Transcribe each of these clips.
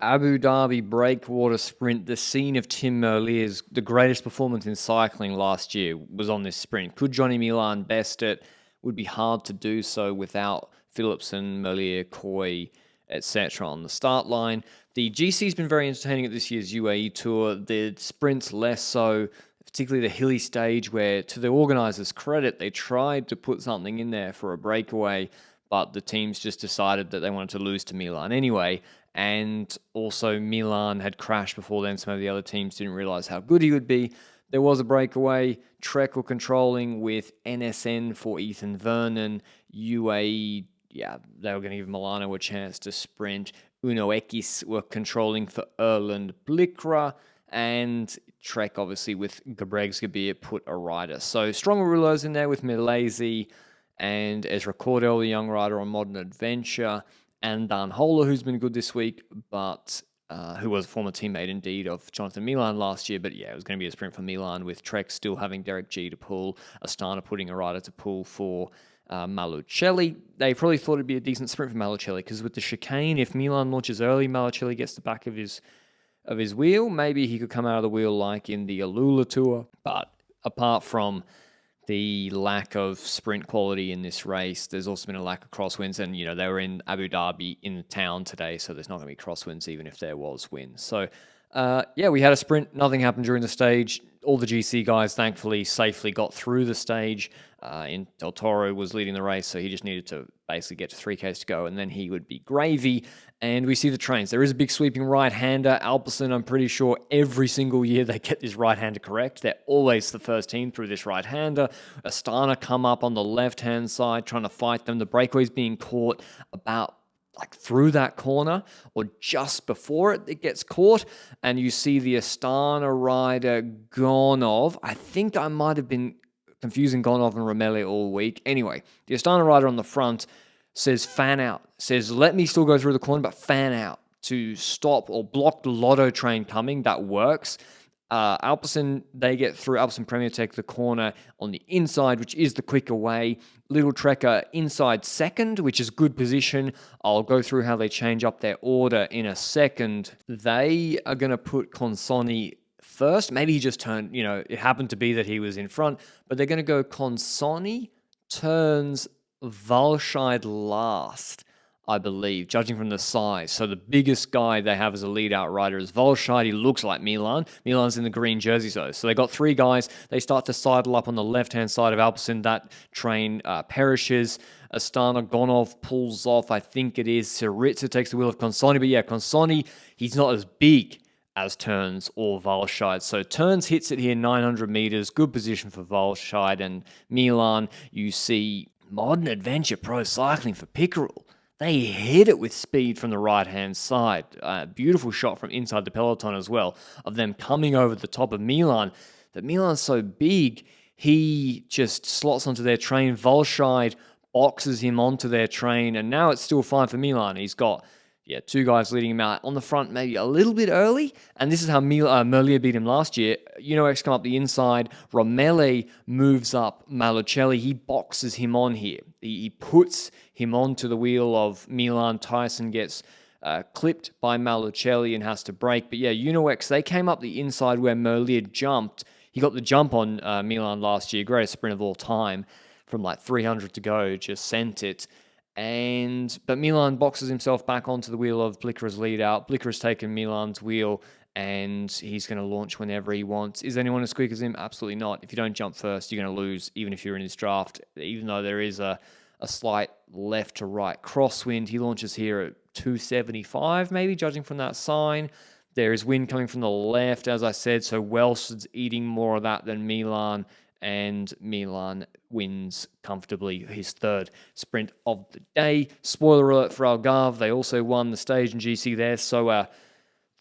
Abu Dhabi breakwater sprint, the scene of Tim Merlier's the greatest performance in cycling last year was on this sprint. Could Johnny Milan best it? Would be hard to do so without Philipsen, Merlier, Coy, etc. on the start line. The GC's been very entertaining at this year's UAE Tour. The sprints less so, particularly the hilly stage where, to the organisers' credit, they tried to put something in there for a breakaway, but the teams just decided that they wanted to lose to Milan anyway. And also Milan had crashed before then. Some of the other teams didn't realise how good he would be. There was a breakaway. Trek were controlling with NSN for Ethan Vernon. UAE, they were going to give Milano a chance to sprint. Uno X were controlling for Erland Blikra. And Trek, obviously, with Gebregs put a rider. So strong rulers in there with Milesi and Ezra Cordell, the young rider on Modern Adventure, and Dan Holer, who's been good this week, but who was a former teammate indeed of Jonathan Milan last year. But it was going to be a sprint for Milan with Trek still having Derek G to pull, Astana putting a rider to pull for Malucelli. They probably thought it'd be a decent sprint for Malucelli because with the chicane, if Milan launches early, Malucelli gets the back of his wheel. Maybe he could come out of the wheel like in the Alula Tour. But apart from the lack of sprint quality in this race, there's also been a lack of crosswinds. And, they were in Abu Dhabi in the town today, so there's not going to be crosswinds even if there was wind. So, we had a sprint. Nothing happened during the stage. All the GC guys, thankfully, safely got through the stage. Del Toro was leading the race, so he just needed to basically get to 3Ks to go, and then he would be gravy. And we see the trains. There is a big sweeping right-hander. Alpecin, I'm pretty sure every single year they get this right-hander correct. They're always the first team through this right-hander. Astana come up on the left-hand side trying to fight them. The breakaway's being caught about through that corner or just before it gets caught, and you see the Astana rider Gonov. I think I might have been confusing Gonov and Romelli all week. Anyway, the Astana rider on the front says fan out, says let me still go through the corner, but fan out to stop or block the Lotto train coming. That works. Alpecin, they get through. Alpecin Premier take the corner on the inside, which is the quicker way. Little Trekker inside second, which is good position. I'll go through how they change up their order in a second. They are going to put Consoni first. Maybe he just turned, it happened to be that he was in front, but they're going to go Consoni turns Valscheid last, I believe, judging from the size. So the biggest guy they have as a lead-out rider is Valscheid. He looks like Milan. Milan's in the green jersey, so they got three guys. They start to sidle up on the left-hand side of Alpecin. That train perishes. Astana Gonov pulls off, I think it is. Saritza takes the wheel of Consoni. But Consoni, he's not as big as Turns or Valscheid. So Turns hits it here 900 meters. Good position for Valscheid. And Milan, you see Modern Adventure Pro Cycling for Pickerel. They hit it with speed from the right-hand side. Beautiful shot from inside the peloton as well, of them coming over the top of Milan. That Milan's so big, he just slots onto their train. Valscheid boxes him onto their train, and now it's still fine for Milan. He's got two guys leading him out on the front, maybe a little bit early. And this is how Merlier beat him last year. X come up the inside. Romelli moves up Malucelli. He boxes him on here. He puts him onto the wheel of Milan. Tyson gets clipped by Malucelli and has to brake. But Uno-X, they came up the inside where Merlier jumped. He got the jump on Milan last year. Greatest sprint of all time. From 300 to go, just sent it. But Milan boxes himself back onto the wheel of Blikra's lead out. Blikra's taken Milan's wheel and he's going to launch whenever he wants. Is anyone as quick as him? Absolutely not. If you don't jump first, you're going to lose, even if you're in his draft. Even though there is a slight left to right crosswind, he launches here at 275, maybe, judging from that sign. There is wind coming from the left, as I said, so Welson's eating more of that than Milan. And Milan wins comfortably his third sprint of the day. Spoiler alert for Algarve. They also won the stage in GC there. So a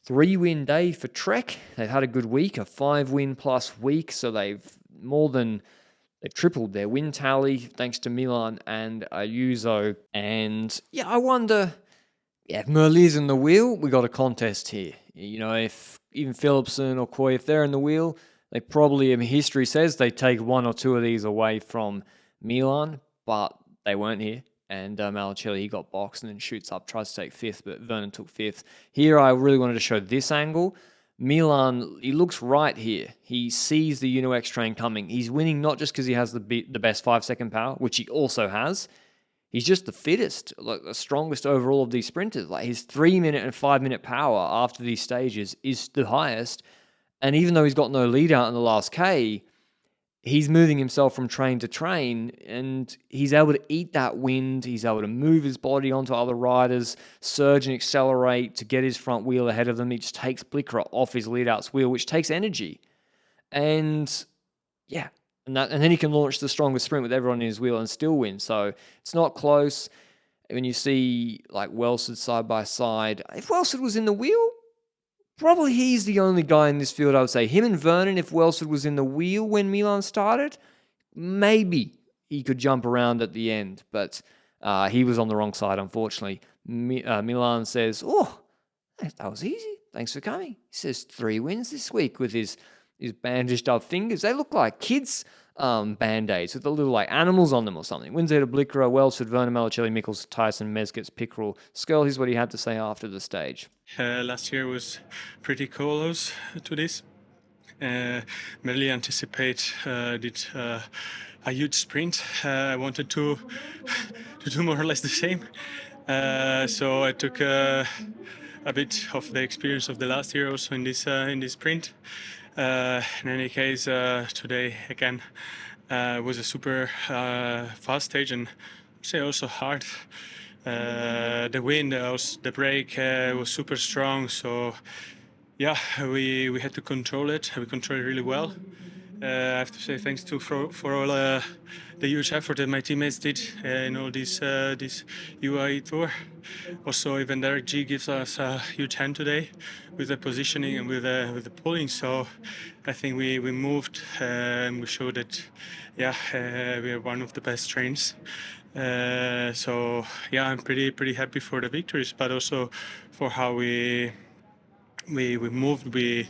3-win day for Trek. They've had a good week, a 5-win plus week. So they've tripled their win tally thanks to Milan and Ayuso. And I wonder, if Merlier's in the wheel, we got a contest here. If even Philipsen or Coy, if they're in the wheel, they probably, history says, they take one or two of these away from Milan, but they weren't here. and Malicelli, he got boxed and then shoots up, tries to take fifth, but Vernon took fifth. Here, I really wanted to show this angle. Milan, he looks right here. He sees the Uno X train coming. He's winning not just because he has the best 5-second power, which he also has. He's just the fittest, like the strongest overall of these sprinters. Like his 3-minute and 5-minute power after these stages is the highest. And even though he's got no lead out in the last K, he's moving himself from train to train, and he's able to eat that wind. He's able to move his body onto other riders, surge and accelerate to get his front wheel ahead of them. He just takes Blicker off his lead-out's wheel, which takes energy. And yeah, and then he can launch the strongest sprint with everyone in his wheel and still win. So it's not close. When you see like Welsford side by side, if Welsford was in the wheel, probably he's the only guy in this field, I would say. Him and Vernon, if Welsford was in the wheel when Milan started, maybe he could jump around at the end. But he was on the wrong side, unfortunately. Milan says, oh, that was easy. Thanks for coming. He says 3 wins this week with his bandaged up fingers. They look like kids' band-aids with the little like animals on them or something. Wins out of Blicker, Welsford, Vernon, Malicelli, Mikkels, Tyson, Mezgets, Pickerel. Skirl, here's what he had to say after the stage. Last year was pretty close to this. Merely anticipate did a huge sprint. I wanted to do more or less the same. So I took a bit of the experience of the last year also in this sprint. In any case, today again was a super fast stage and I'd say also hard. The wind, the brake was super strong, so yeah, we had to control it. We controlled it really well. I have to say thanks to for all the huge effort that my teammates did in all this UAE Tour. Also, even Derek G gives us a huge hand today with the positioning and with the pulling. So I think we moved and we showed that we are one of the best trains. So yeah, I'm pretty happy for the victories, but also for how we moved. We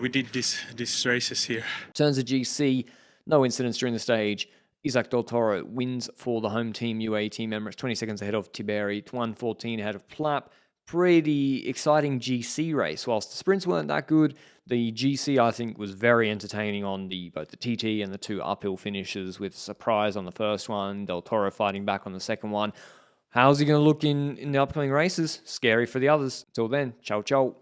did these races here. In terms of GC, no incidents during the stage. Isaac Del Toro wins for the home team, UAE Team Emirates, 20 seconds ahead of Tiberi, 1:14 ahead of Plapp. Pretty exciting GC race. Whilst the sprints weren't that good, the GC, I think, was very entertaining on both the TT and the 2 uphill finishes, with surprise on the first one, Del Toro fighting back on the second one. How's he going to look in the upcoming races? Scary for the others. Till then, ciao, ciao.